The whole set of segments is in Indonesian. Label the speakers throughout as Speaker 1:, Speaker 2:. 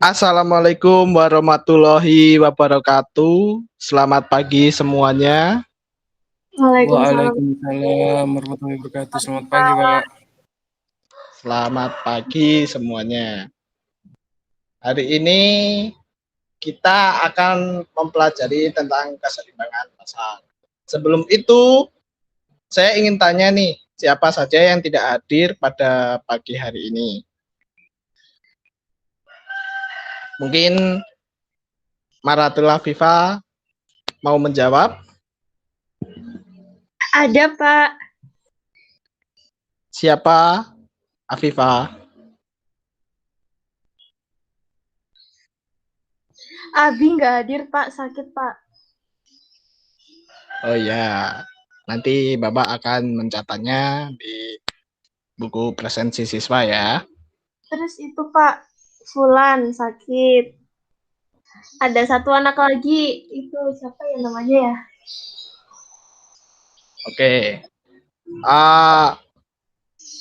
Speaker 1: Assalamualaikum warahmatullahi wabarakatuh. Selamat pagi semuanya.
Speaker 2: Waalaikumsalam.
Speaker 3: Waalaikumsalam warahmatullahi wabarakatuh. Selamat pagi,
Speaker 2: Pak.
Speaker 3: Pak.
Speaker 1: Selamat pagi semuanya. Hari ini kita akan mempelajari tentang keseimbangan pasar. Sebelum itu, saya ingin tanya nih, siapa saja yang tidak hadir pada pagi hari ini? Mungkin Maratullah Viva mau menjawab?
Speaker 2: Ada, Pak.
Speaker 1: Siapa? Afifah.
Speaker 2: Abi nggak hadir, Pak. Sakit, Pak.
Speaker 1: Oh ya, nanti Bapak akan mencatatnya di buku presensi siswa ya.
Speaker 2: Terus itu, Pak. Fulan sakit. Ada satu anak lagi. Itu siapa ya namanya ya?
Speaker 1: Oke.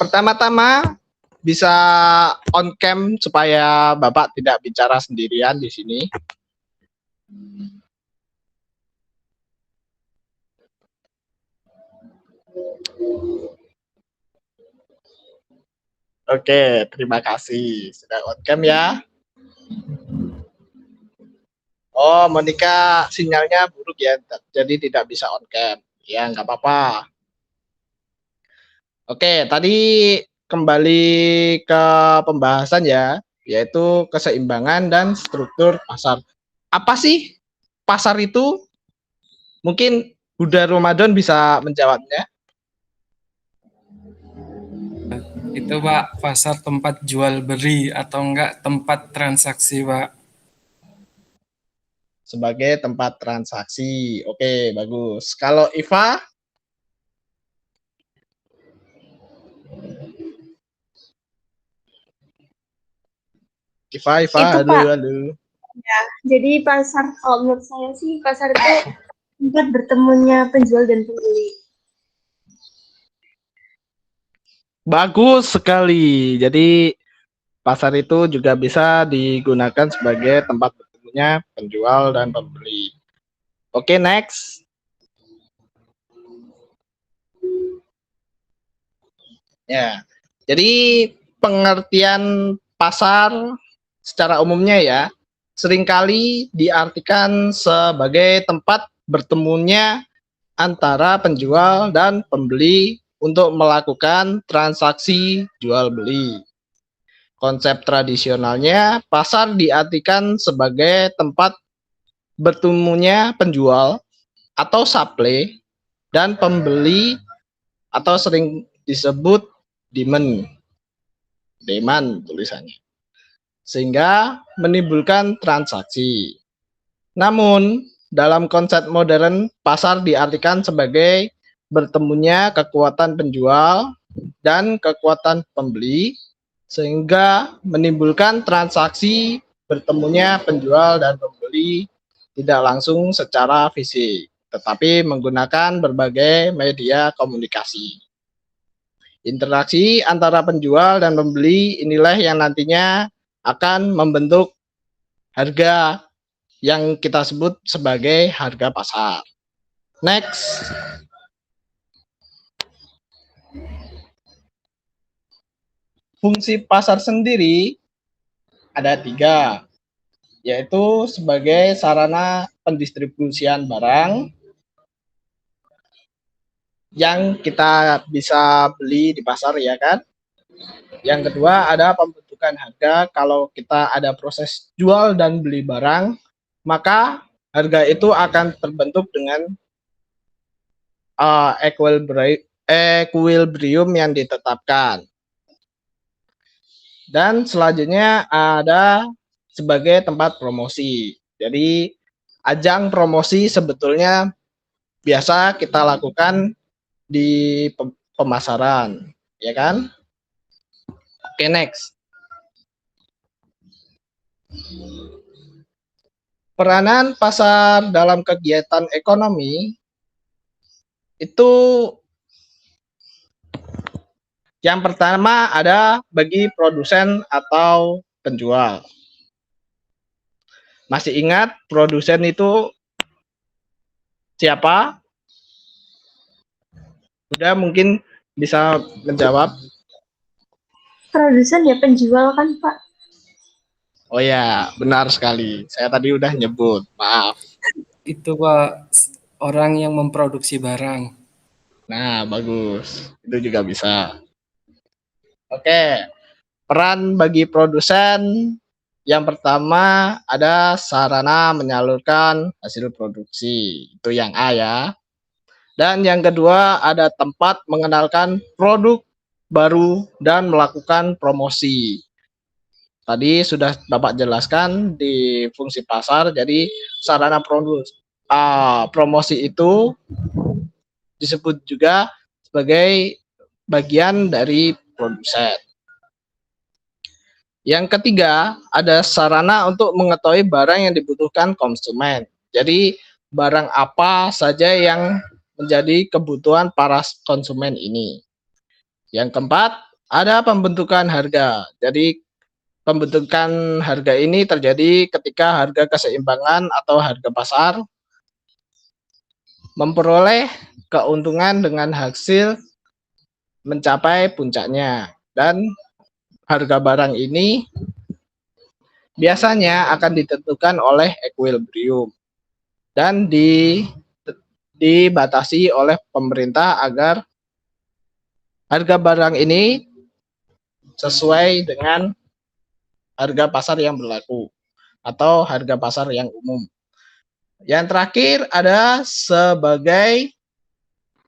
Speaker 1: Pertama-tama bisa on cam supaya Bapak tidak bicara sendirian di sini. Oke, terima kasih. Sudah on cam ya. Oh, Monica sinyalnya buruk ya, jadi tidak bisa on cam. Ya, nggak apa-apa. Oke, tadi kembali ke pembahasan ya, yaitu keseimbangan dan struktur pasar. Apa sih pasar itu? Mungkin Huda Ramadan bisa menjawabnya.
Speaker 3: Itu, Pak, pasar tempat jual beli atau enggak tempat transaksi, Pak.
Speaker 1: Sebagai tempat transaksi. Oke, bagus. Kalau Iva? Iva,
Speaker 2: Itu,
Speaker 1: halo,
Speaker 2: Pak.
Speaker 1: halo.
Speaker 2: Ya, jadi pasar, kalau menurut saya sih, pasar itu tempat bertemunya penjual dan pembeli.
Speaker 1: Bagus sekali. Jadi pasar itu juga bisa digunakan sebagai tempat bertemunya penjual dan pembeli. Oke, next. Ya, jadi pengertian pasar secara umumnya ya, seringkali diartikan sebagai tempat bertemunya antara penjual dan pembeli untuk melakukan transaksi jual beli. Konsep tradisionalnya, pasar diartikan sebagai tempat bertemunya penjual atau supply dan pembeli atau sering disebut demand tulisannya, sehingga menimbulkan transaksi. Namun, dalam konsep modern, pasar diartikan sebagai bertemunya kekuatan penjual dan kekuatan pembeli, sehingga menimbulkan transaksi bertemunya penjual dan pembeli tidak langsung secara fisik, tetapi menggunakan berbagai media komunikasi. Interaksi antara penjual dan pembeli inilah yang nantinya akan membentuk harga yang kita sebut sebagai harga pasar. Next. Fungsi pasar sendiri ada 3, yaitu sebagai sarana pendistribusian barang yang kita bisa beli di pasar, ya kan? Yang kedua ada pembentukan harga. Kalau kita ada proses jual dan beli barang, maka harga itu akan terbentuk dengan equilibrium yang ditetapkan. Dan selanjutnya ada sebagai tempat promosi. Jadi ajang promosi sebetulnya biasa kita lakukan di pemasaran, ya kan? Oke, next. Peranan pasar dalam kegiatan ekonomi itu yang pertama ada bagi produsen atau penjual. Masih ingat produsen itu siapa? Udah mungkin bisa menjawab.
Speaker 2: Produsen ya penjual kan, Pak?
Speaker 1: Oh ya, benar sekali. Saya tadi udah nyebut. Maaf.
Speaker 3: Itu Pak, orang yang memproduksi barang.
Speaker 1: Nah, bagus. Itu juga bisa. Oke. Peran bagi produsen yang pertama ada sarana menyalurkan hasil produksi. Itu yang A ya. Dan yang kedua ada tempat mengenalkan produk baru dan melakukan promosi. Tadi sudah Bapak jelaskan di fungsi pasar, jadi sarana promosi itu disebut juga sebagai bagian dari produsen. Yang ketiga, ada sarana untuk mengetahui barang yang dibutuhkan konsumen. Jadi, barang apa saja yang menjadi kebutuhan para konsumen ini. Yang keempat, ada pembentukan harga. Jadi, pembentukan harga ini terjadi ketika harga keseimbangan atau harga pasar memperoleh keuntungan dengan hasil mencapai puncaknya. Dan harga barang ini biasanya akan ditentukan oleh equilibrium dan dibatasi oleh pemerintah agar harga barang ini sesuai dengan harga pasar yang berlaku atau harga pasar yang umum. Yang terakhir ada sebagai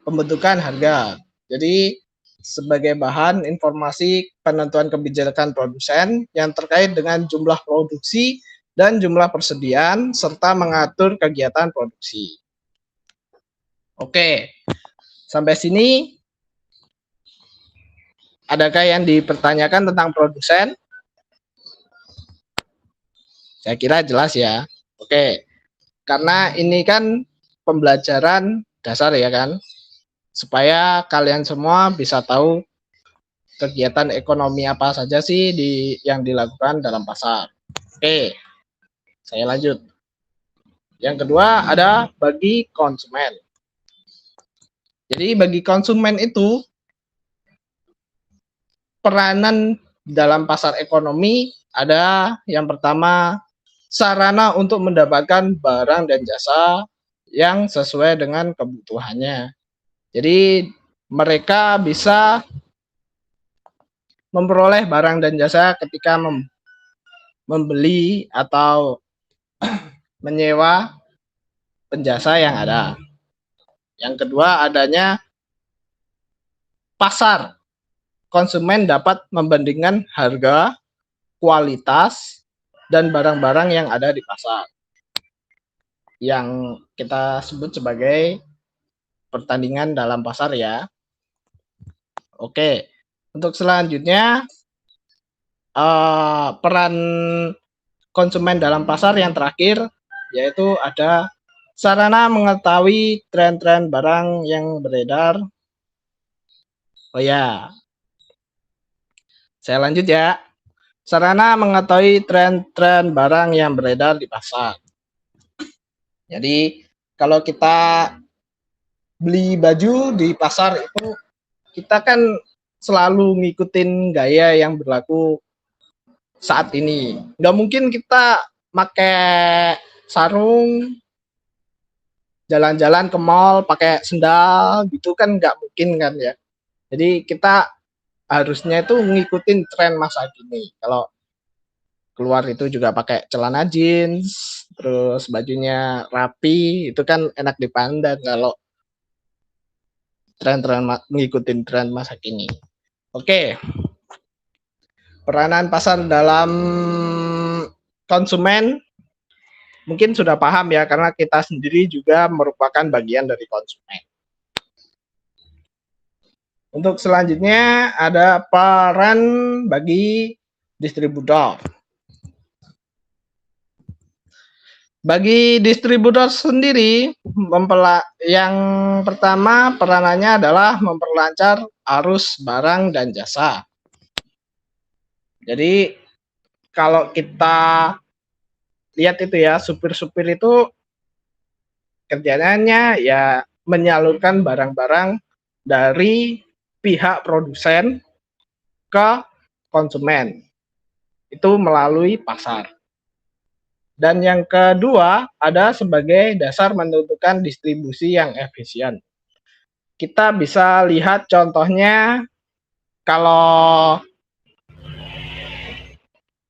Speaker 1: pembentukan harga. Jadi sebagai bahan informasi penentuan kebijakan produsen yang terkait dengan jumlah produksi dan jumlah persediaan serta mengatur kegiatan produksi. Oke, sampai sini adakah yang dipertanyakan tentang produsen? Saya kira jelas ya. Oke, karena ini kan pembelajaran dasar ya kan, supaya kalian semua bisa tahu kegiatan ekonomi apa saja sih yang dilakukan dalam pasar. Oke, saya lanjut. Yang kedua ada bagi konsumen. Jadi bagi konsumen itu peranan dalam pasar ekonomi ada yang pertama sarana untuk mendapatkan barang dan jasa yang sesuai dengan kebutuhannya. Jadi mereka bisa memperoleh barang dan jasa ketika membeli atau menyewa penjasa yang ada. Yang kedua adanya pasar. Konsumen dapat membandingkan harga, kualitas, dan barang-barang yang ada di pasar. Yang kita sebut sebagai pertandingan dalam pasar ya. Oke, untuk selanjutnya peran konsumen dalam pasar yang terakhir yaitu ada sarana mengetahui tren-tren barang yang beredar. Oh ya, saya lanjut ya. Sarana mengetahui tren-tren barang yang beredar di pasar. Jadi kalau kita beli baju di pasar itu kita kan selalu ngikutin gaya yang berlaku saat ini. Nggak mungkin kita pakai sarung jalan-jalan ke mall pakai sendal gitu kan nggak mungkin kan ya. Jadi kita harusnya itu ngikutin tren masa kini. Kalau keluar itu juga pakai celana jeans, terus bajunya rapi, itu kan enak dipandang kalau tren-tren ngikutin tren masa kini. Oke. Peranan pasar dalam konsumen mungkin sudah paham ya karena kita sendiri juga merupakan bagian dari konsumen. Untuk selanjutnya ada peran bagi distributor. Bagi distributor sendiri, yang pertama peranannya adalah memperlancar arus barang dan jasa. Jadi kalau kita lihat itu ya, supir-supir itu kerjanya ya menyalurkan barang-barang dari pihak produsen ke konsumen. Itu melalui pasar. Dan yang kedua, ada sebagai dasar menentukan distribusi yang efisien. Kita bisa lihat contohnya kalau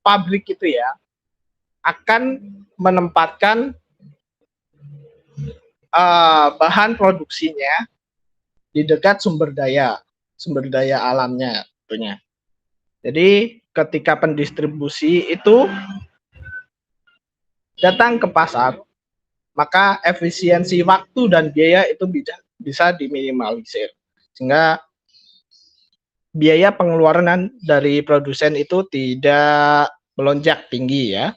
Speaker 1: pabrik itu ya akan menempatkan bahan produksinya di dekat sumber daya alamnya tentunya. Jadi ketika pendistribusi itu datang ke pasar, maka efisiensi waktu dan biaya itu bisa diminimalisir. Sehingga biaya pengeluaran dari produsen itu tidak melonjak tinggi ya.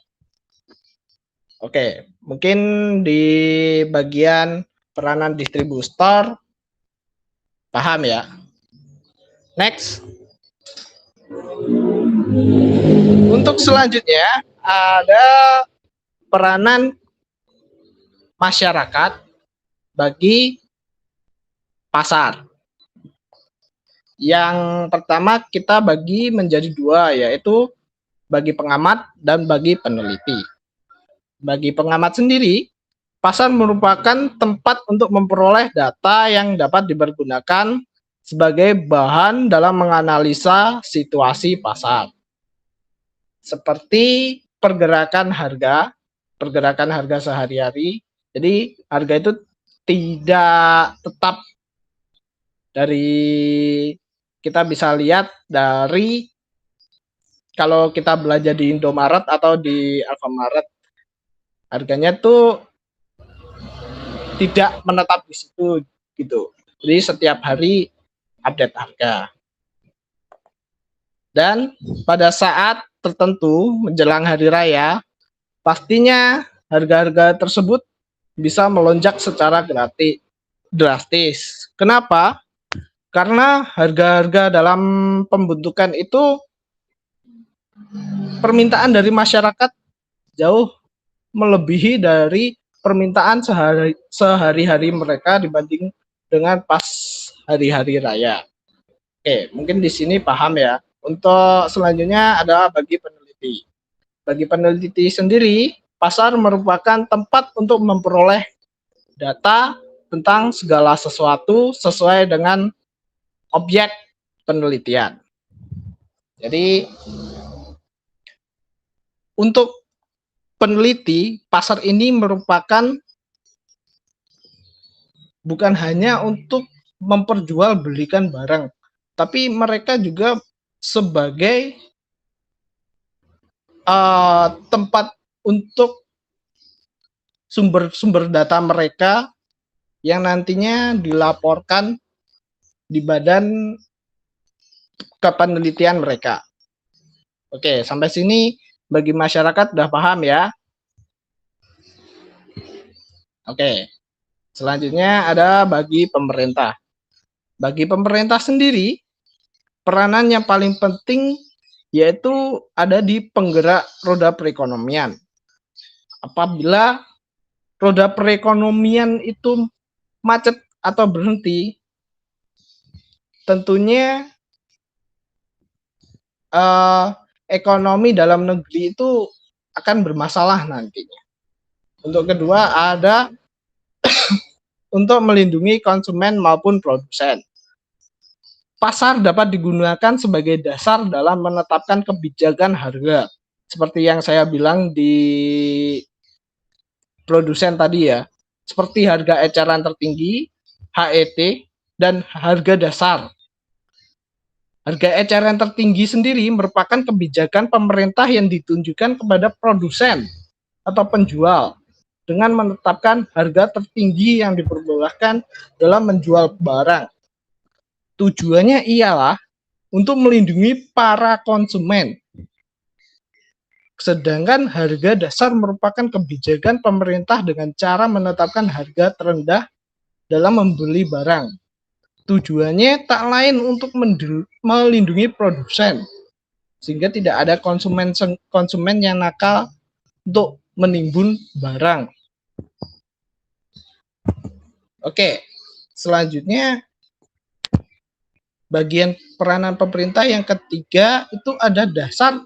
Speaker 1: Oke, mungkin di bagian peranan distributor paham ya. Next. Untuk selanjutnya ada peranan masyarakat bagi pasar. Yang pertama kita bagi menjadi dua, yaitu bagi pengamat dan bagi peneliti. Bagi pengamat sendiri, pasar merupakan tempat untuk memperoleh data yang dapat dipergunakan sebagai bahan dalam menganalisa situasi pasar. Seperti pergerakan harga sehari-hari. Jadi harga itu tidak tetap. Dari kita bisa lihat dari kalau kita belanja di Indomaret atau di Alfamaret, harganya tuh tidak menetap di situ gitu. Jadi setiap hari update harga. Dan pada saat tertentu menjelang hari raya, pastinya harga-harga tersebut bisa melonjak secara drastis. Kenapa? Karena harga-harga dalam pembentukan itu permintaan dari masyarakat jauh melebihi dari permintaan sehari-hari mereka dibanding dengan pas hari-hari raya. Oke, mungkin di sini paham ya. Untuk selanjutnya ada bagi peneliti. Bagi peneliti sendiri, pasar merupakan tempat untuk memperoleh data tentang segala sesuatu sesuai dengan objek penelitian. Jadi untuk peneliti, pasar ini merupakan bukan hanya untuk memperjualbelikan barang, tapi mereka juga sebagai tempat untuk sumber-sumber data mereka yang nantinya dilaporkan di badan kepenelitian mereka. Oke, sampai sini bagi masyarakat udah paham ya. Oke, selanjutnya ada bagi pemerintah. Bagi pemerintah sendiri, peranan yang paling penting yaitu ada di penggerak roda perekonomian. Apabila roda perekonomian itu macet atau berhenti, tentunya ekonomi dalam negeri itu akan bermasalah nantinya. Untuk kedua ada untuk melindungi konsumen maupun produsen. Pasar dapat digunakan sebagai dasar dalam menetapkan kebijakan harga. Seperti yang saya bilang di produsen tadi ya. Seperti harga eceran tertinggi, HET, dan harga dasar. Harga eceran tertinggi sendiri merupakan kebijakan pemerintah yang ditunjukkan kepada produsen atau penjual dengan menetapkan harga tertinggi yang diperbolehkan dalam menjual barang. Tujuannya ialah untuk melindungi para konsumen. Sedangkan harga dasar merupakan kebijakan pemerintah dengan cara menetapkan harga terendah dalam membeli barang. Tujuannya tak lain untuk melindungi produsen, sehingga tidak ada konsumen yang nakal untuk menimbun barang. Oke, selanjutnya bagian peranan pemerintah yang ketiga itu ada dasar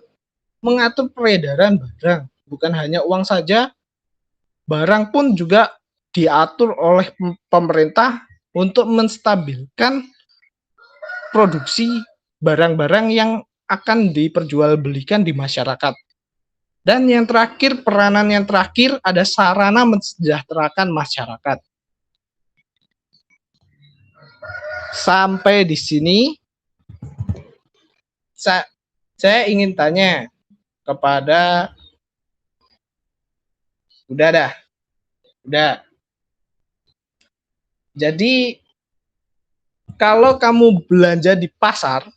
Speaker 1: mengatur peredaran barang. Bukan hanya uang saja, barang pun juga diatur oleh pemerintah untuk menstabilkan produksi barang-barang yang akan diperjualbelikan di masyarakat. Dan yang terakhir, peranan yang terakhir ada sarana mensejahterakan masyarakat. Sampai di sini, saya ingin tanya kepada, udah. Jadi kalau kamu belanja di pasar,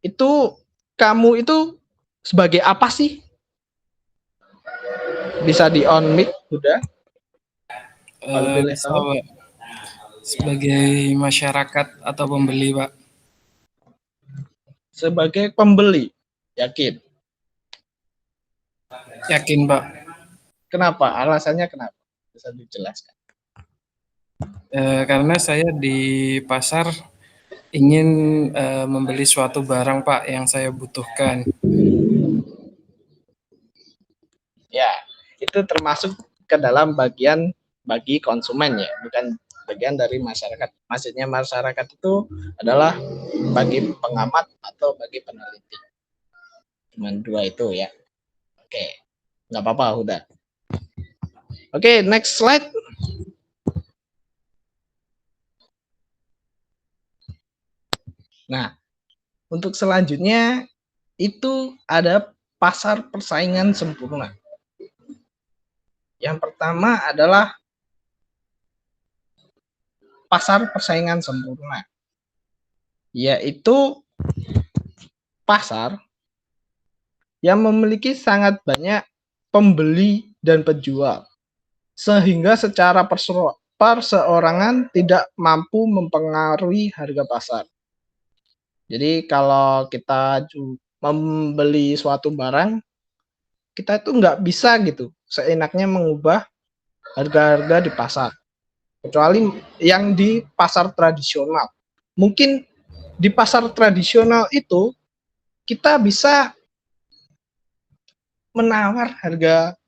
Speaker 1: itu kamu itu sebagai apa sih? Bisa di on mic, udah. Kalau boleh
Speaker 3: Bisa,
Speaker 1: tahu.
Speaker 3: Pak. Sebagai masyarakat atau pembeli, Pak.
Speaker 1: Sebagai pembeli, yakin.
Speaker 3: Yakin, Pak.
Speaker 1: Kenapa? Alasannya kenapa? Bisa dijelaskan.
Speaker 3: Karena saya di pasar ingin membeli suatu barang, Pak, yang saya butuhkan.
Speaker 1: Ya, itu termasuk ke dalam bagian bagi konsumen ya, bukan bagian dari masyarakat. Maksudnya masyarakat itu adalah bagi pengamat atau bagi peneliti. Cuman dua itu ya. Oke, nggak apa-apa, udah. Oke, next slide. Nah, untuk selanjutnya itu ada pasar persaingan sempurna. Yang pertama adalah pasar persaingan sempurna, yaitu pasar yang memiliki sangat banyak pembeli dan penjual, sehingga secara perseorangan tidak mampu mempengaruhi harga pasar. Jadi kalau kita membeli suatu barang, kita itu nggak bisa gitu seenaknya mengubah harga-harga di pasar, kecuali yang di pasar tradisional. Mungkin di pasar tradisional itu kita bisa menawar harga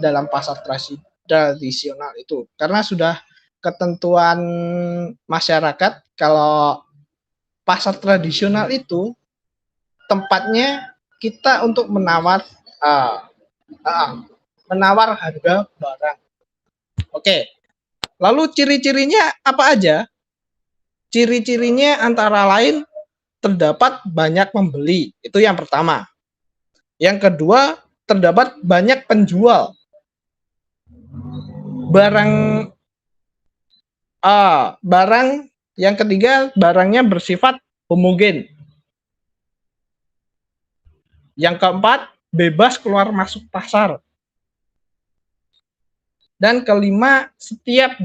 Speaker 1: dalam pasar tradisional itu, karena sudah ketentuan masyarakat kalau pasar tradisional itu tempatnya kita untuk menawar harga barang. Oke. Lalu ciri-cirinya apa aja? Ciri-cirinya antara lain terdapat banyak pembeli. Itu yang pertama. Yang kedua, terdapat banyak penjual. Barang yang ketiga, barangnya bersifat homogen. Yang keempat, bebas keluar masuk pasar. Dan kelima, setiap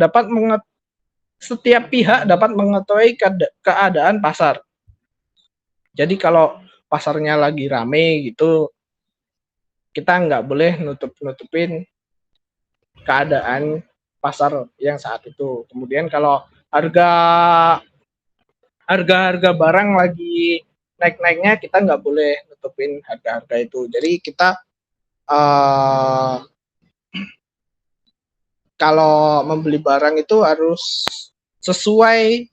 Speaker 1: pihak dapat mengetahui keadaan pasar. Jadi kalau pasarnya lagi rame gitu, kita nggak boleh nutupin keadaan pasar yang saat itu. Kemudian kalau harga barang lagi naik-naiknya, kita nggak boleh nutupin harga-harga itu. Jadi kita kalau membeli barang itu harus sesuai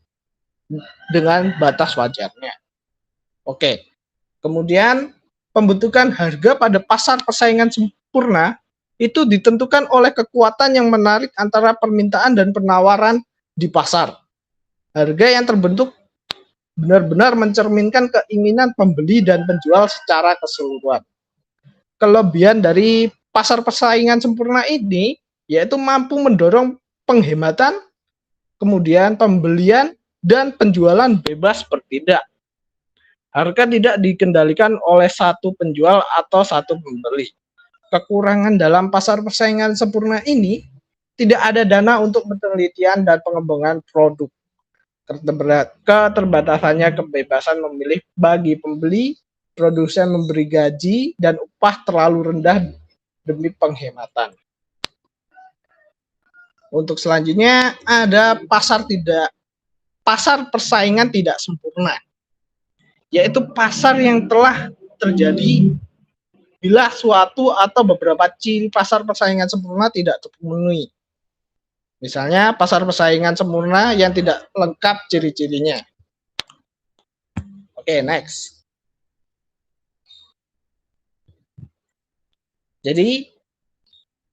Speaker 1: dengan batas wajarnya. Oke. Kemudian pembentukan harga pada pasar persaingan sempurna itu ditentukan oleh kekuatan yang menarik antara permintaan dan penawaran di pasar. Harga yang terbentuk benar-benar mencerminkan keinginan pembeli dan penjual secara keseluruhan. Kelebihan dari pasar persaingan sempurna ini yaitu mampu mendorong penghematan, kemudian pembelian dan penjualan bebas bertindak. Harga tidak dikendalikan oleh satu penjual atau satu pembeli. Kekurangan dalam pasar persaingan sempurna ini tidak ada dana untuk penelitian dan pengembangan produk. Keterbatasannya kebebasan memilih bagi pembeli, produsen memberi gaji dan upah terlalu rendah demi penghematan. Untuk selanjutnya ada pasar persaingan tidak sempurna, yaitu pasar yang telah terjadi bila suatu atau beberapa ciri pasar persaingan sempurna tidak terpenuhi. Misalnya pasar persaingan sempurna yang tidak lengkap ciri-cirinya. Oke, next. Jadi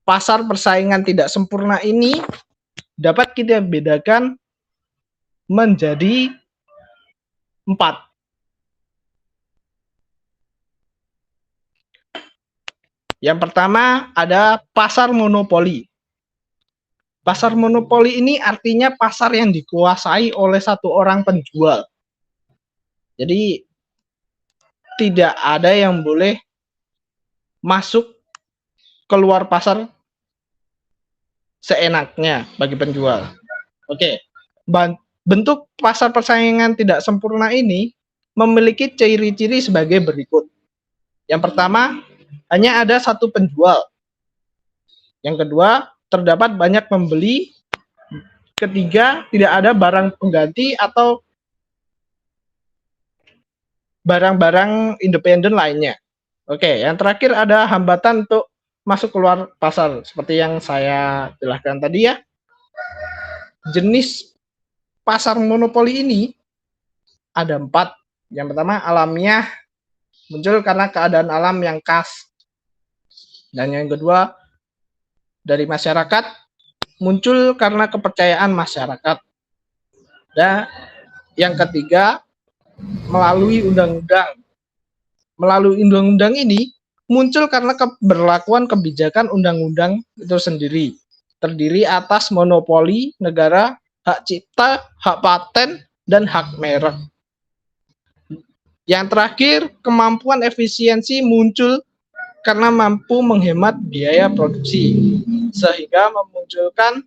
Speaker 1: pasar persaingan tidak sempurna ini dapat kita bedakan menjadi 4. Yang pertama ada pasar monopoli. Pasar monopoli ini artinya pasar yang dikuasai oleh satu orang penjual. Jadi tidak ada yang boleh masuk keluar pasar seenaknya bagi penjual. Oke. Bentuk pasar persaingan tidak sempurna ini memiliki ciri-ciri sebagai berikut. Yang pertama, hanya ada satu penjual. Yang kedua, terdapat banyak pembeli. Ketiga, tidak ada barang pengganti atau barang-barang independen lainnya. Oke, yang terakhir ada hambatan untuk masuk keluar pasar. Seperti yang saya jelaskan tadi ya. Jenis pasar monopoli ini ada 4. Yang pertama, alamiah, muncul karena keadaan alam yang khas. Dan yang kedua, dari masyarakat, muncul karena kepercayaan masyarakat. Dan yang ketiga, melalui undang-undang. Melalui undang-undang ini, muncul karena keberlakuan kebijakan undang-undang itu sendiri. Terdiri atas monopoli negara, hak cipta, hak paten, dan hak merek. Yang terakhir, kemampuan efisiensi muncul karena mampu menghemat biaya produksi, sehingga memunculkan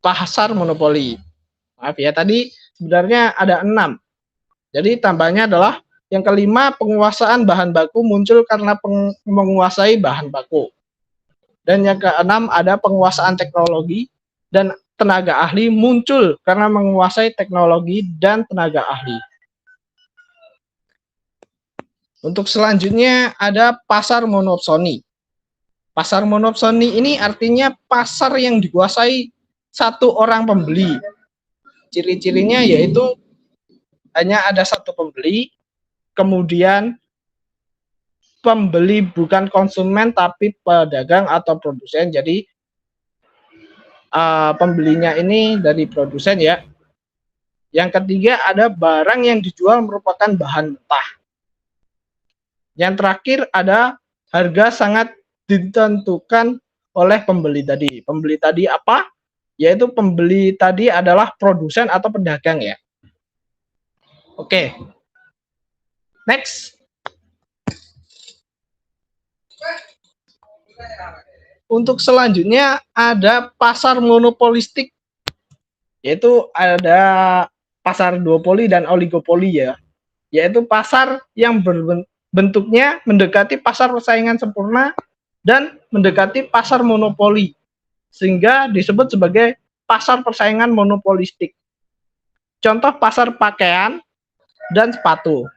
Speaker 1: pasar monopoli. Maaf ya, tadi sebenarnya ada 6. Jadi tambahnya adalah yang kelima, penguasaan bahan baku muncul karena menguasai bahan baku. Dan yang keenam, ada penguasaan teknologi dan tenaga ahli muncul karena menguasai teknologi dan tenaga ahli. Untuk selanjutnya ada pasar monopsoni. Pasar monopsoni ini artinya pasar yang dikuasai satu orang pembeli. Ciri-cirinya yaitu hanya ada satu pembeli, kemudian pembeli bukan konsumen tapi pedagang atau produsen. Jadi pembelinya ini dari produsen ya. Yang ketiga ada barang yang dijual merupakan bahan mentah. Yang terakhir ada harga sangat ditentukan oleh pembeli tadi. Pembeli tadi apa? Yaitu pembeli tadi adalah produsen atau pedagang ya. Oke. Next. Untuk selanjutnya ada pasar monopolistik. Yaitu ada pasar duopoli dan oligopoli ya. Yaitu pasar yang bentuknya mendekati pasar persaingan sempurna dan mendekati pasar monopoli, sehingga disebut sebagai pasar persaingan monopolistik. Contoh pasar pakaian dan sepatu.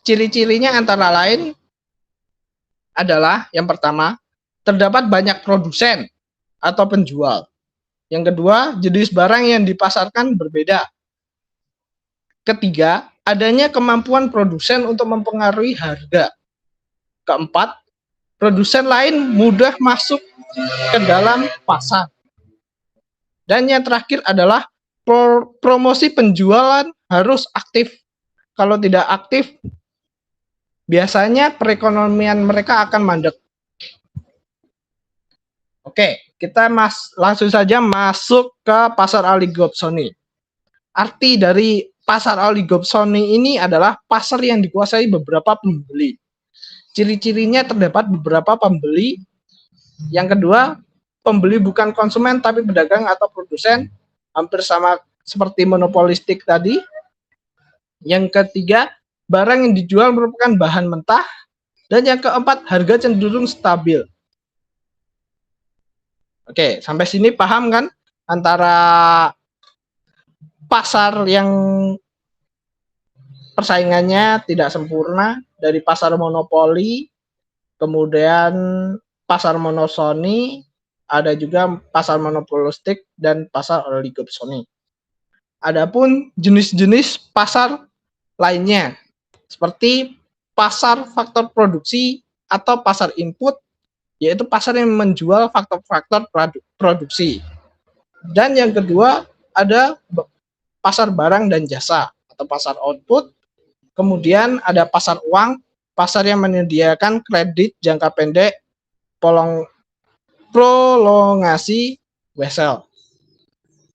Speaker 1: Ciri-cirinya antara lain adalah yang pertama, terdapat banyak produsen atau penjual. Yang kedua, jenis barang yang dipasarkan berbeda. Ketiga, adanya kemampuan produsen untuk mempengaruhi harga. Keempat, produsen lain mudah masuk ke dalam pasar. Dan yang terakhir adalah promosi penjualan harus aktif. Kalau tidak aktif, biasanya perekonomian mereka akan mandek. Oke, kita langsung saja masuk ke pasar oligopsoni. Arti dari pasar oligopsoni ini adalah pasar yang dikuasai beberapa pembeli. Ciri-cirinya terdapat beberapa pembeli. Yang kedua, pembeli bukan konsumen tapi pedagang atau produsen, hampir sama seperti monopolistik tadi. Yang ketiga, barang yang dijual merupakan bahan mentah Dan yang keempat, harga cenderung stabil. Oke, sampai sini paham kan antara pasar yang persaingannya tidak sempurna dari pasar monopoli, kemudian pasar monosoni, ada juga pasar monopolistik dan pasar oligopsoni. Adapun jenis-jenis pasar lainnya seperti pasar faktor produksi atau pasar input, yaitu pasar yang menjual faktor-faktor produksi. Dan yang kedua ada pasar barang dan jasa atau pasar output. Kemudian ada pasar uang, pasar yang menyediakan kredit jangka pendek, prolongasi wesel.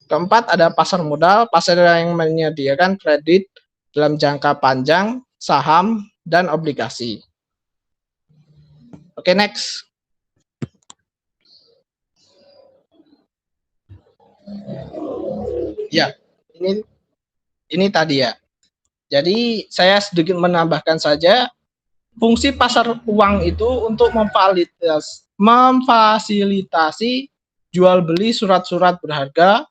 Speaker 1: Keempat ada pasar modal, pasar yang menyediakan kredit dalam jangka panjang, saham, dan obligasi. Oke, next. Ya, ini tadi ya. Jadi saya sedikit menambahkan saja, fungsi pasar uang itu untuk memfasilitasi jual beli surat-surat berharga,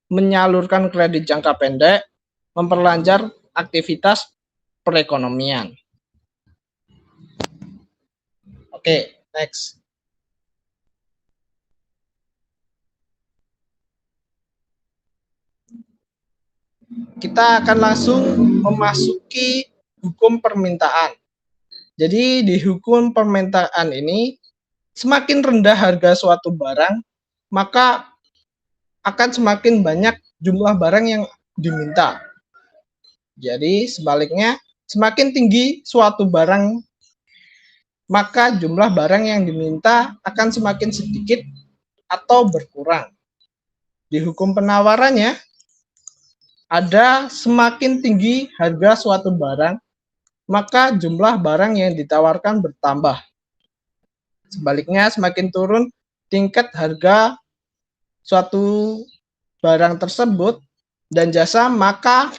Speaker 1: menyalurkan kredit jangka pendek, memperlancar aktivitas perekonomian. Oke, next. Kita akan langsung memasuki hukum permintaan. Jadi di hukum permintaan ini, semakin rendah harga suatu barang, maka akan semakin banyak jumlah barang yang diminta. Jadi sebaliknya, semakin tinggi suatu barang, maka jumlah barang yang diminta akan semakin sedikit atau berkurang. Di hukum penawarannya, ada semakin tinggi harga suatu barang, maka jumlah barang yang ditawarkan bertambah. Sebaliknya, semakin turun tingkat harga suatu barang tersebut dan jasa, maka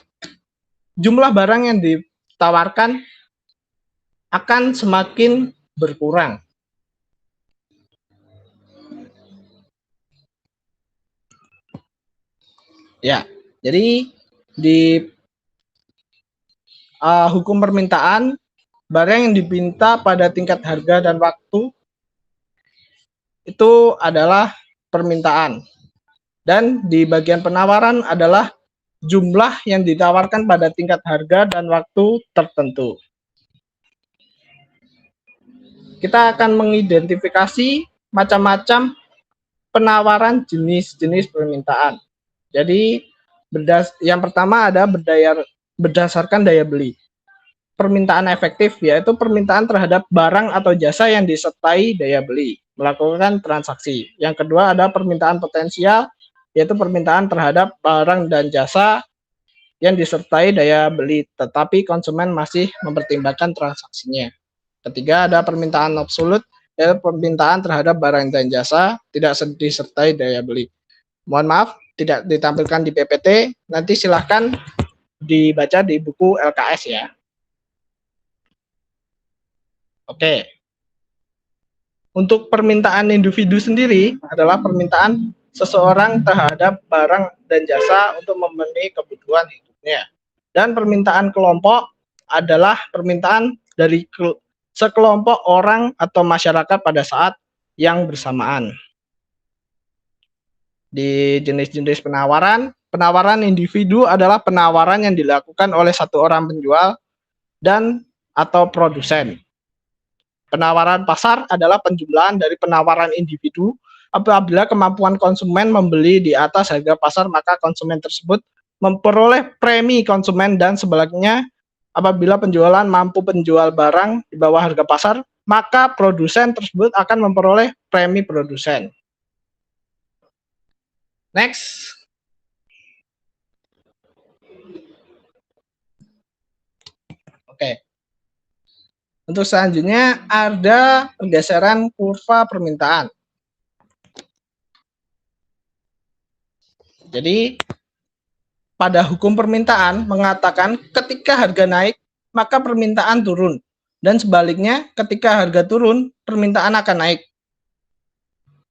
Speaker 1: jumlah barang yang ditawarkan akan semakin berkurang. Ya, jadi di hukum permintaan, barang yang diminta pada tingkat harga dan waktu itu adalah permintaan. Dan di bagian penawaran adalah jumlah yang ditawarkan pada tingkat harga dan waktu tertentu. Kita akan mengidentifikasi macam-macam penawaran jenis-jenis permintaan. Jadi yang pertama ada berdasarkan daya beli. Permintaan efektif yaitu permintaan terhadap barang atau jasa yang disertai daya beli, melakukan transaksi. Yang kedua ada permintaan potensial, yaitu permintaan terhadap barang dan jasa yang disertai daya beli, tetapi konsumen masih mempertimbangkan transaksinya. Ketiga ada permintaan absolut, yaitu permintaan terhadap barang dan jasa tidak disertai daya beli. Mohon maaf, tidak ditampilkan di PPT, nanti silahkan dibaca di buku LKS ya. Oke. Untuk permintaan individu sendiri adalah permintaan seseorang terhadap barang dan jasa untuk memenuhi kebutuhan hidupnya. Dan permintaan kelompok adalah permintaan dari sekelompok orang atau masyarakat pada saat yang bersamaan. Di jenis-jenis penawaran, penawaran individu adalah penawaran yang dilakukan oleh satu orang penjual dan atau produsen. Penawaran pasar adalah penjumlahan dari penawaran individu. Apabila kemampuan konsumen membeli di atas harga pasar, maka konsumen tersebut memperoleh premi konsumen, dan sebaliknya apabila penjualan mampu penjual barang di bawah harga pasar, maka produsen tersebut akan memperoleh premi produsen. Next. Oke. Untuk selanjutnya ada pergeseran kurva permintaan. Jadi pada hukum permintaan mengatakan ketika harga naik maka permintaan turun. Dan sebaliknya, ketika harga turun, permintaan akan naik.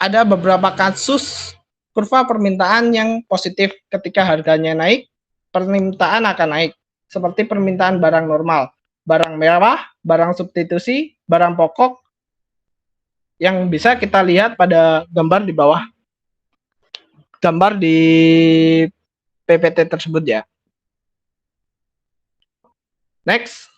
Speaker 1: Ada beberapa kasus kurva permintaan yang positif. Ketika harganya naik, permintaan akan naik. Seperti permintaan barang normal, barang mewah, barang substitusi, barang pokok, yang bisa kita lihat pada gambar di bawah. Gambar di PPT tersebut ya. Next.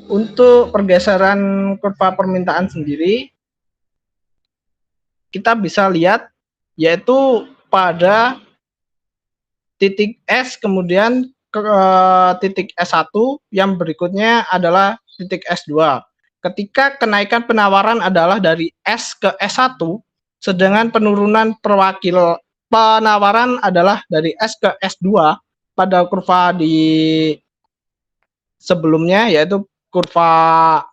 Speaker 1: Untuk pergeseran kurva permintaan sendiri, kita bisa lihat yaitu pada titik S, kemudian ke titik S1, yang berikutnya adalah titik S2. Ketika kenaikan penawaran adalah dari S ke S1, sedangkan penurunan penawaran adalah dari S ke S2 pada kurva di sebelumnya, yaitu kurva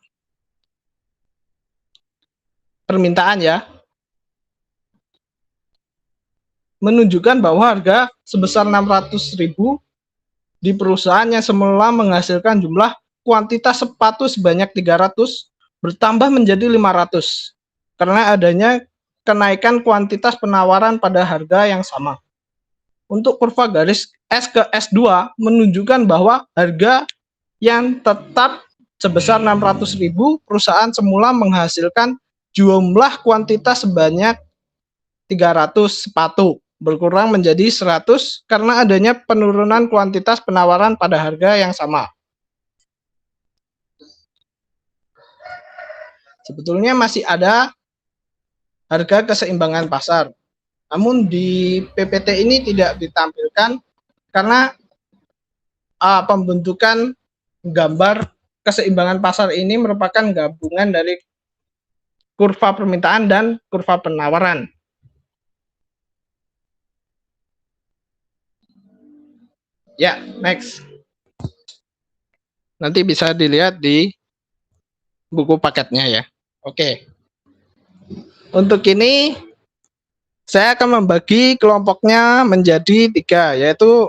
Speaker 1: permintaan ya, menunjukkan bahwa harga sebesar 600.000 di perusahaan yang semula menghasilkan jumlah kuantitas sepatu sebanyak 300 bertambah menjadi 500 karena adanya kenaikan kuantitas penawaran pada harga yang sama. Untuk kurva garis S ke S2 menunjukkan bahwa harga yang tetap sebesar 600.000, perusahaan semula menghasilkan jumlah kuantitas sebanyak 300 sepatu, berkurang menjadi 100 karena adanya penurunan kuantitas penawaran pada harga yang sama. Sebetulnya masih ada harga keseimbangan pasar, namun di PPT ini tidak ditampilkan karena pembentukan gambar keseimbangan pasar ini merupakan gabungan dari kurva permintaan dan kurva penawaran. Ya, next. Nanti bisa dilihat di buku paketnya ya. Oke. Untuk ini saya akan membagi kelompoknya menjadi 3, yaitu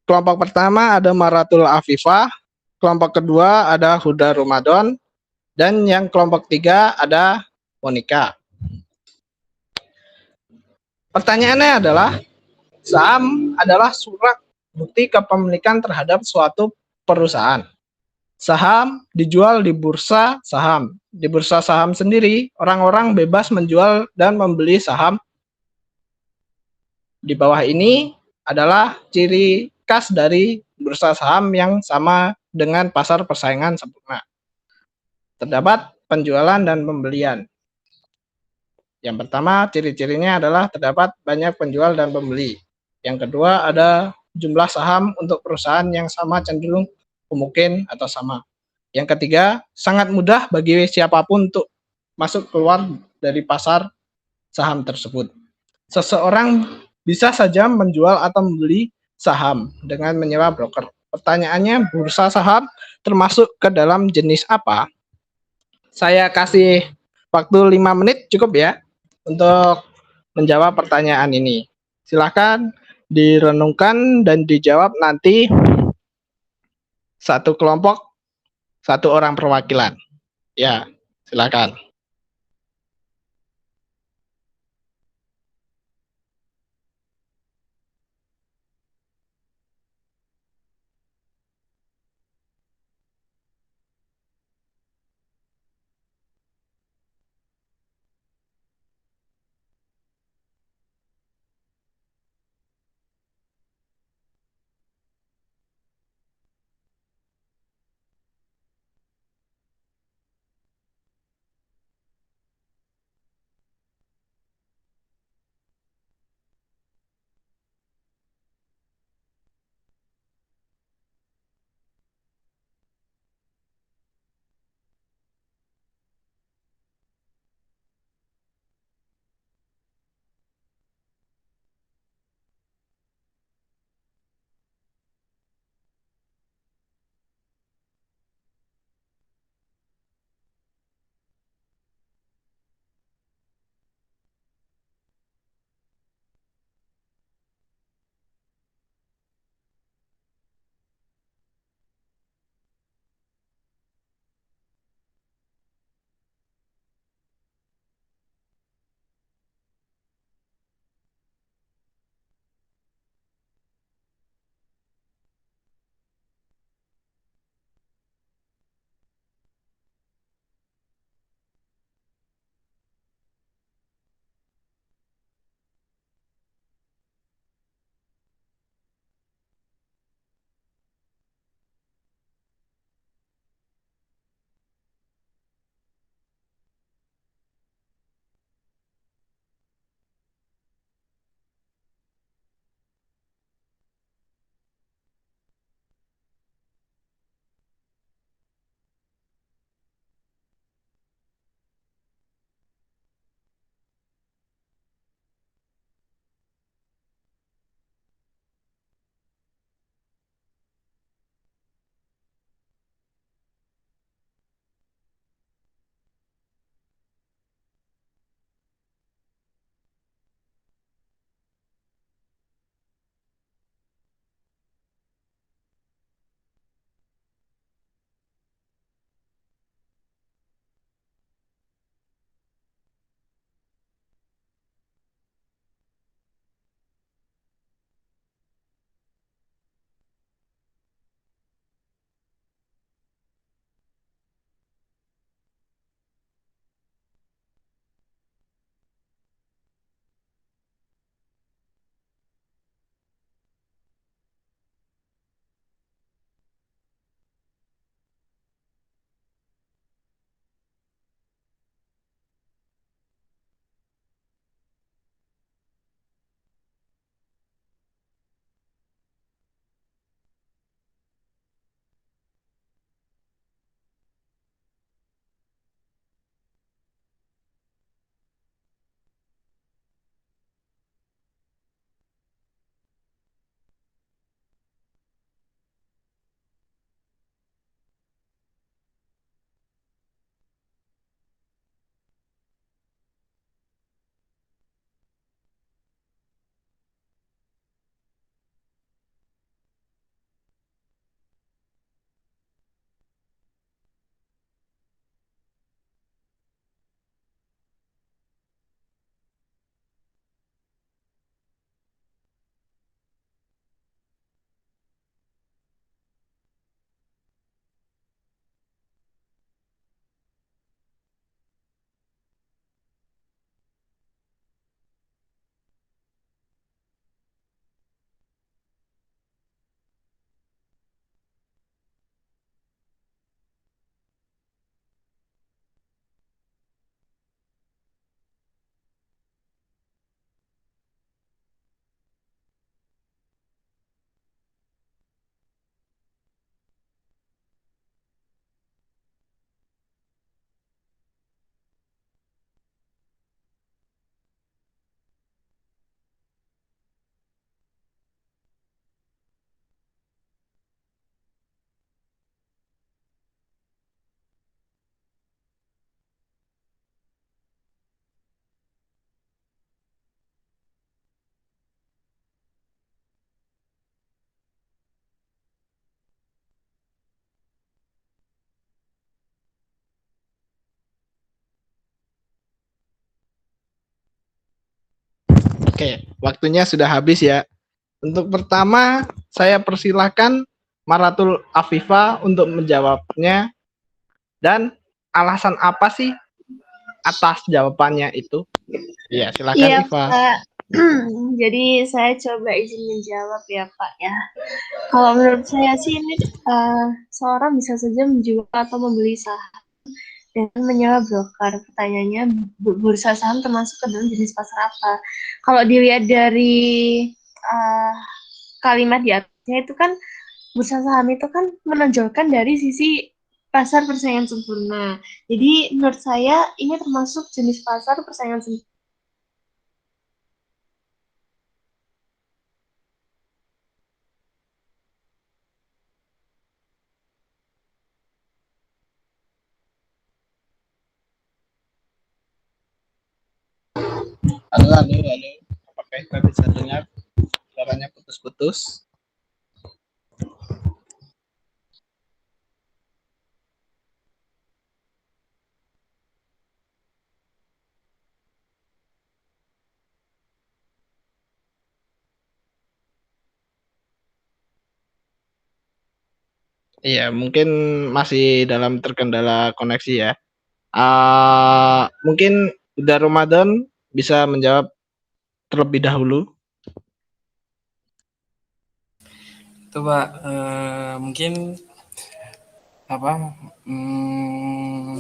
Speaker 1: kelompok pertama ada Maratul Afifah, kelompok kedua ada Huda Ramadan, dan yang kelompok 3 ada Monica. Pertanyaannya adalah, saham adalah surat bukti kepemilikan terhadap suatu perusahaan. Saham dijual di bursa saham. Di bursa saham sendiri, orang-orang bebas menjual dan membeli saham. Di bawah ini adalah ciri khas dari bursa saham yang sama dengan pasar persaingan sempurna. Terdapat penjualan dan pembelian. Yang pertama, ciri-cirinya adalah terdapat banyak penjual dan pembeli. Yang kedua, ada jumlah saham untuk perusahaan yang sama cenderung mungkin atau sama. Yang ketiga, sangat mudah bagi siapapun untuk masuk keluar dari pasar saham tersebut. Seseorang bisa saja menjual atau membeli saham dengan menyewa broker. Pertanyaannya, bursa saham termasuk ke dalam jenis apa? Saya kasih waktu 5 menit cukup ya untuk menjawab pertanyaan ini. Silakan direnungkan dan dijawab nanti satu kelompok, satu orang perwakilan. Ya, silakan. Oke, waktunya sudah habis ya. Untuk pertama, saya persilahkan Maratul Afifa untuk menjawabnya dan alasan apa sih atas jawabannya itu? Iya, silakan
Speaker 2: Iya,
Speaker 1: Iva.
Speaker 2: Pak. Jadi saya coba izin menjawab ya, Pak ya. Kalau menurut saya sih ini seorang bisa saja menjual atau membeli saham dengan menyewa broker. Pertanyaannya, bursa saham termasuk ke dalam jenis pasar apa? Kalau dilihat dari uh, kalimat di atasnya itu kan bursa saham itu kan menonjolkan dari sisi pasar persaingan sempurna. Jadi menurut saya ini termasuk jenis pasar persaingan sempurna.
Speaker 1: Halo, halo, halo. Apakah Iva bisa dengar? Suaranya putus-putus. Iya, mungkin masih dalam terkendala koneksi ya. Mungkin udah Ramadan bisa menjawab terlebih dahulu.
Speaker 3: Itu Pak, mungkin apa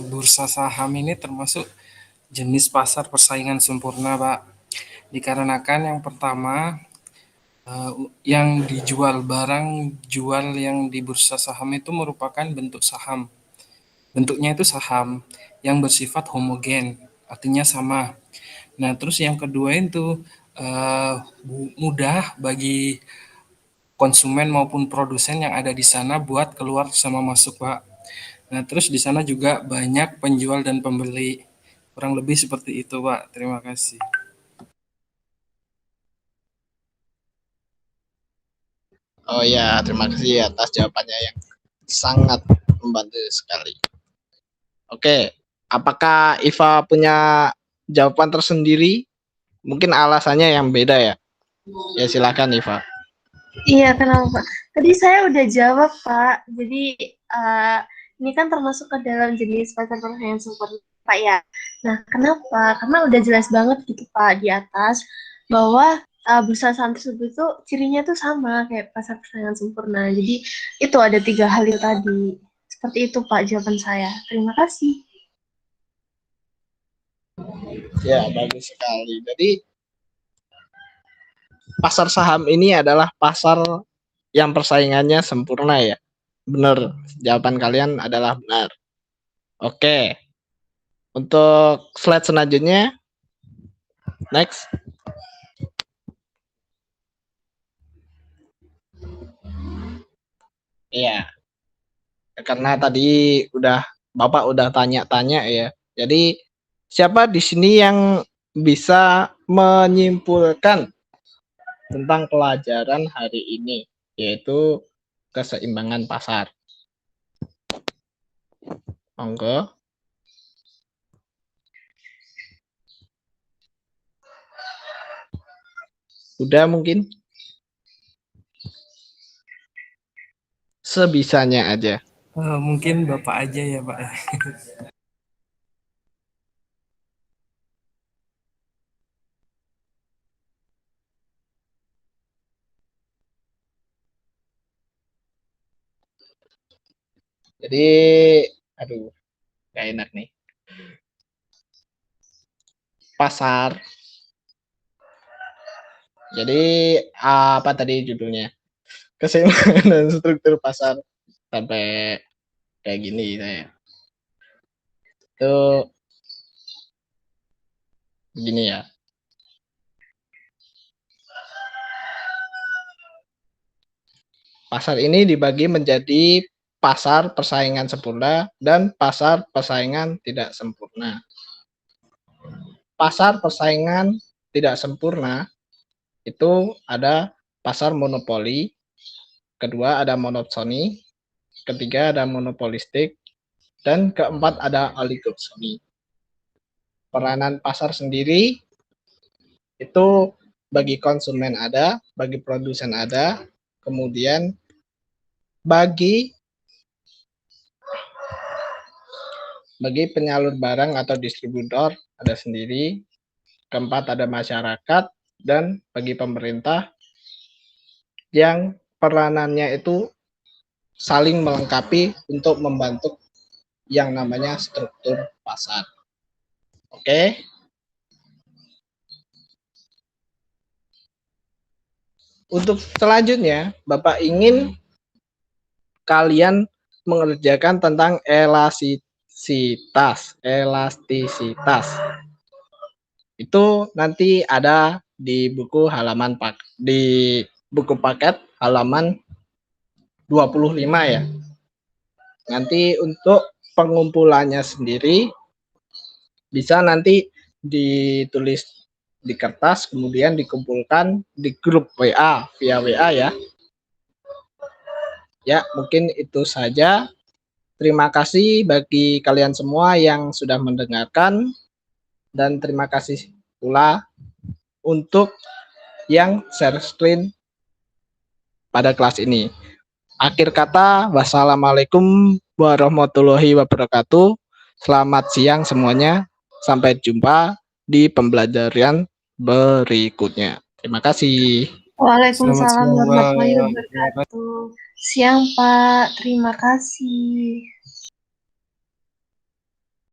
Speaker 3: bursa saham ini termasuk jenis pasar persaingan sempurna, Pak. Dikarenakan yang pertama yang dijual barang jual yang di bursa saham itu merupakan bentuk saham. Bentuknya itu saham yang bersifat homogen, artinya sama. Nah, terus yang kedua itu mudah bagi konsumen maupun produsen yang ada di sana buat keluar sama masuk, Pak. Nah, terus di sana juga banyak penjual dan pembeli. Kurang lebih seperti itu, Pak. Terima kasih.
Speaker 1: Oh ya, terima kasih atas jawabannya yang sangat membantu sekali. Oke, apakah Iva punya jawaban tersendiri? Mungkin alasannya yang beda ya. Ya silakan Iva.
Speaker 2: Iya, kenapa? Tadi saya udah jawab, Pak. Jadi ini kan termasuk ke dalam jenis pasar persaingan sempurna, Pak ya. Nah, kenapa? Karena udah jelas banget gitu, Pak, di atas bahwa bursa saham tersebut tuh cirinya tuh sama kayak pasar persaingan sempurna. Jadi itu ada 3 hal itu tadi. Seperti itu, Pak, jawaban saya. Terima kasih.
Speaker 1: Ya, bagus sekali. Jadi pasar saham ini adalah pasar yang persaingannya sempurna ya. Benar, jawaban kalian adalah benar. Oke, untuk slide selanjutnya, next. Iya, karena tadi Bapak udah tanya-tanya ya. Jadi siapa di sini yang bisa menyimpulkan tentang pelajaran hari ini, yaitu keseimbangan pasar? Monggo. Udah mungkin sebisanya aja.
Speaker 3: Mungkin Bapak aja ya, Pak.
Speaker 1: Jadi, aduh, gak enak nih. Pasar. Jadi, apa tadi judulnya? Keseimbangan dan struktur pasar. Sampai kayak gini saya. Itu begini ya. Pasar ini dibagi menjadi pasar persaingan sempurna dan pasar persaingan tidak sempurna. Pasar persaingan tidak sempurna itu ada pasar monopoli, kedua ada monopsoni, ketiga ada monopolistik, dan keempat ada oligopsoni. Peranan pasar sendiri itu bagi konsumen ada, bagi produsen ada, kemudian bagi penyalur barang atau distributor ada sendiri, keempat ada masyarakat, dan bagi pemerintah yang peranannya itu saling melengkapi untuk membantu yang namanya struktur pasar. Oke. Untuk selanjutnya, Bapak ingin kalian mengerjakan tentang elastisitas. Itu nanti ada di buku paket halaman 25 ya. Nanti untuk pengumpulannya sendiri bisa nanti ditulis di kertas kemudian dikumpulkan di grup WA via WA ya. Ya, mungkin itu saja. Terima kasih bagi kalian semua yang sudah mendengarkan dan terima kasih pula untuk yang share screen pada kelas ini. Akhir kata, wassalamualaikum warahmatullahi wabarakatuh. Selamat siang semuanya. Sampai jumpa di pembelajaran berikutnya. Terima kasih.
Speaker 3: Selamat
Speaker 2: Waalaikumsalam
Speaker 3: siang, Pak.
Speaker 2: warahmatullahi
Speaker 3: Terima kasih.
Speaker 2: wabarakatuh. Siang, Pak. Terima kasih.